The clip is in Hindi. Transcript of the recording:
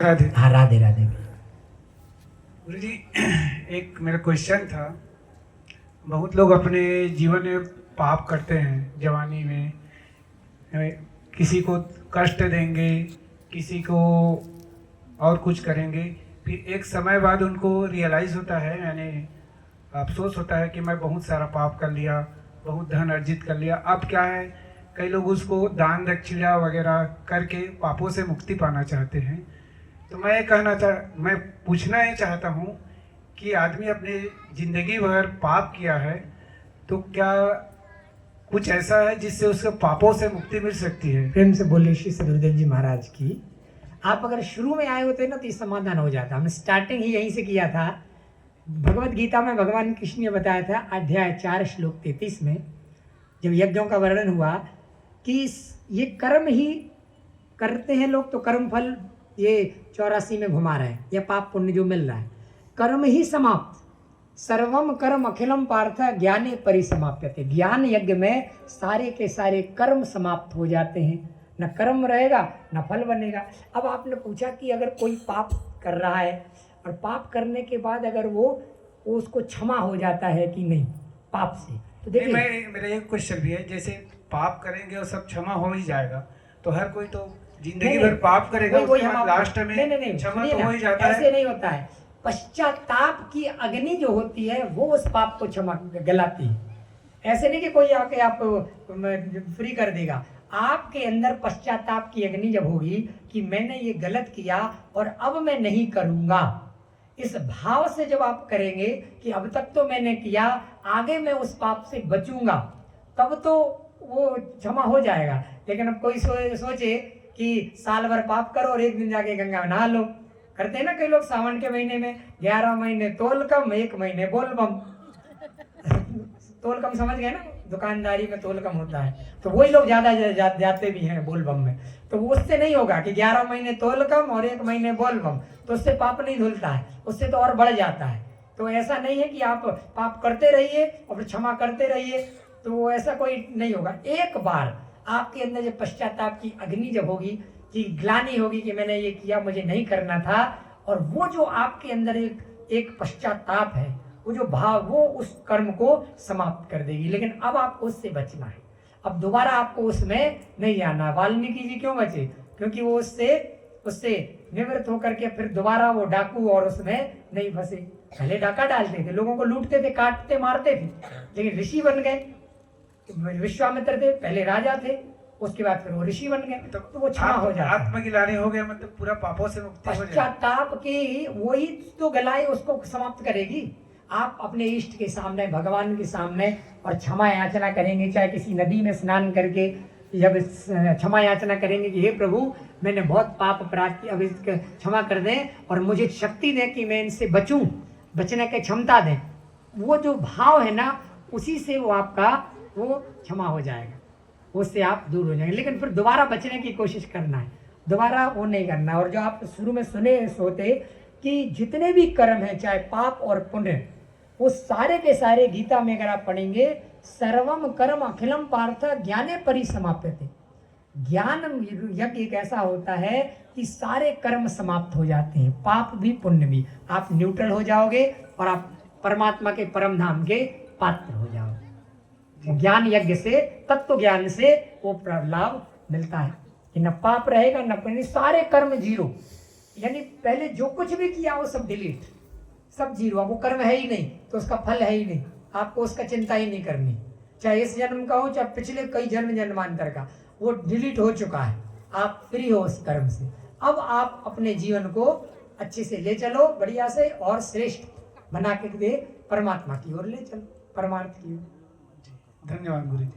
राधे। हाँ, राधे राधे। गुरु जी, एक मेरा क्वेश्चन था। बहुत लोग अपने जीवन में पाप करते हैं जवानी में। किसी को कष्ट देंगे, किसी को और कुछ करेंगे, फिर एक समय बाद उनको रियलाइज़ होता है, यानी अफसोस होता है कि मैं बहुत सारा पाप कर लिया, बहुत धन अर्जित कर लिया। अब क्या है, कई लोग उसको दान दक्षिणा वगैरह करके पापों से मुक्ति पाना चाहते हैं। तो मैं पूछना ये चाहता हूँ कि आदमी अपने ज़िंदगी भर पाप किया है, तो क्या कुछ ऐसा है जिससे उसके पापों से मुक्ति मिल सकती है? प्रेम से बोले श्री गुरुदेव जी महाराज की। आप अगर शुरू में आए होते ना तो ये समाधान हो जाता। हमने स्टार्टिंग ही यहीं से किया था। भगवत गीता में भगवान कृष्ण ने बताया था अध्याय 4 श्लोक 33 में, जब यज्ञों का वर्णन हुआ कि ये कर्म ही करते हैं लोग, तो कर्म फल ये 84 में घुमा रहे हैं, या पाप पुण्य जो मिल रहा है, कर्म ही समाप्त। सर्वम कर्म अखिलम पार्थ ज्ञाने परिसमाप्यते। ज्ञान यज्ञ में सारे के सारे कर्म समाप्त हो जाते हैं, न कर्म रहेगा न फल बनेगा। अब आपने पूछा कि अगर कोई पाप कर रहा है और पाप करने के बाद अगर वो उसको क्षमा हो जाता है कि नहीं पाप से, तो देखिए मेरा एक क्वेश्चन भी है, जैसे पाप करेंगे और सब क्षमा हो ही जाएगा, तो हर कोई तो जिंदगी भर पाप करेगा, उसके बाद लास्ट में क्षमा तो हो ही जाता है। ऐसे नहीं होता है। पश्चाताप की अग्नि जो होती है वो उस पाप को क्षमा गलाती है। ऐसे नहीं कि कोई आके आप फ्री कर देगा। आपके अंदर पश्चाताप की अग्नि जब होगी कि मैंने ये गलत किया और अब मैं नहीं करूंगा, इस भाव से जब आप करेंगे कि अब तक तो मैंने किया, आगे मैं उस पाप से बचूंगा, तब तो वो क्षमा हो जाएगा। लेकिन अब कोई सोचे कि साल भर पाप करो और एक दिन जाके गंगा में नहा लो। करते हैं ना कई लोग सावन के महीने में 11 महीने तोल कम, 1 महीने बोल बम। तोल कम समझ गए ना, दुकानदारी में तोल कम होता है, तो वही लोग ज्यादा जाते भी हैं बोल बम में। तो उससे नहीं होगा कि 11 महीने तोल कम और 1 महीने बोल बम, तो उससे पाप नहीं धुलता है, उससे तो और बढ़ जाता है। तो ऐसा नहीं है कि आप पाप करते रहिए और फिर क्षमा करते रहिए, तो ऐसा कोई नहीं होगा। एक बार आपके अंदर जब पश्चाताप की अग्नि जब होगी, कि ग्लानि होगी कि मैंने ये किया, मुझे नहीं करना था, और वो जो आपके अंदर एक पश्चाताप है, वो जो भाव, वो उस कर्म को समाप्त कर देगी। लेकिन अब आपको उससे बचना है, अब दोबारा आपको उसमें नहीं आना। वाल्मीकि जी क्यों बचे? क्योंकि वो उससे निवृत्त होकर के फिर दोबारा वो डाकू और उसमें नहीं फंसे। पहले डाका डालते थे, लोगों को लूटते थे, काटते मारते थे, लेकिन ऋषि बन गए। विश्वामित्र थे, पहले राजा थे, उसके बाद फिर वो ऋषि बन गए, तो वो क्षमा हो जाता है। आत्मगिलानी हो गया, मतलब पूरा पापों से मुक्ति हो जाएगी। पश्चाताप की वही तो गलाई उसको समाप्त करेगी। आप अपने इष्ट के सामने, भगवान के सामने और क्षमा याचना करेंगे, चाहे किसी नदी में स्नान करके जब क्षमा याचना करेंगे कि हे प्रभु मैंने बहुत पाप अपराध किया, अब इसका क्षमा कर दें और मुझे शक्ति दें कि मैं इनसे बचूं, बचने की क्षमता दें। वो जो भाव है ना, उसी से वो आपका वो क्षमा हो जाएगा, उससे आप दूर हो जाएंगे। लेकिन फिर दोबारा बचने की कोशिश करना है, दोबारा वो नहीं करना। और जो आप शुरू में सुने सोते कि जितने भी कर्म हैं, चाहे पाप और पुण्य, वो सारे के सारे गीता में अगर आप पढ़ेंगे, सर्वम कर्म अखिलम पार्थ ज्ञाने परिसमाप्यते। ज्ञान यज्ञ एक ऐसा होता है कि सारे कर्म समाप्त हो जाते हैं, पाप भी पुण्य भी। आप न्यूट्रल हो जाओगे और आप परमात्मा के परम धाम के पात्र हो जाओगे। ज्ञान यज्ञ से, तत्व ज्ञान से वो लाभ मिलता है कि न पाप रहेगा न पुण्य, सारे कर्म जीरो। यानी पहले जो कुछ भी किया वो सब डिलीट, सब जीरो। वो कर्म है ही नहीं तो उसका फल है ही नहीं, आपको उसका चिंता ही नहीं करनी, चाहे इस जन्म का हो चाहे पिछले कई जन्म जन्मांतर का, वो डिलीट हो चुका है। आप फ्री हो उस कर्म से। अब आप अपने जीवन को अच्छे से ले चलो, बढ़िया से और श्रेष्ठ बना के दे, परमात्मा की ओर ले चलो, परमार्थ की ओर। धन्यवाद गुरु जी।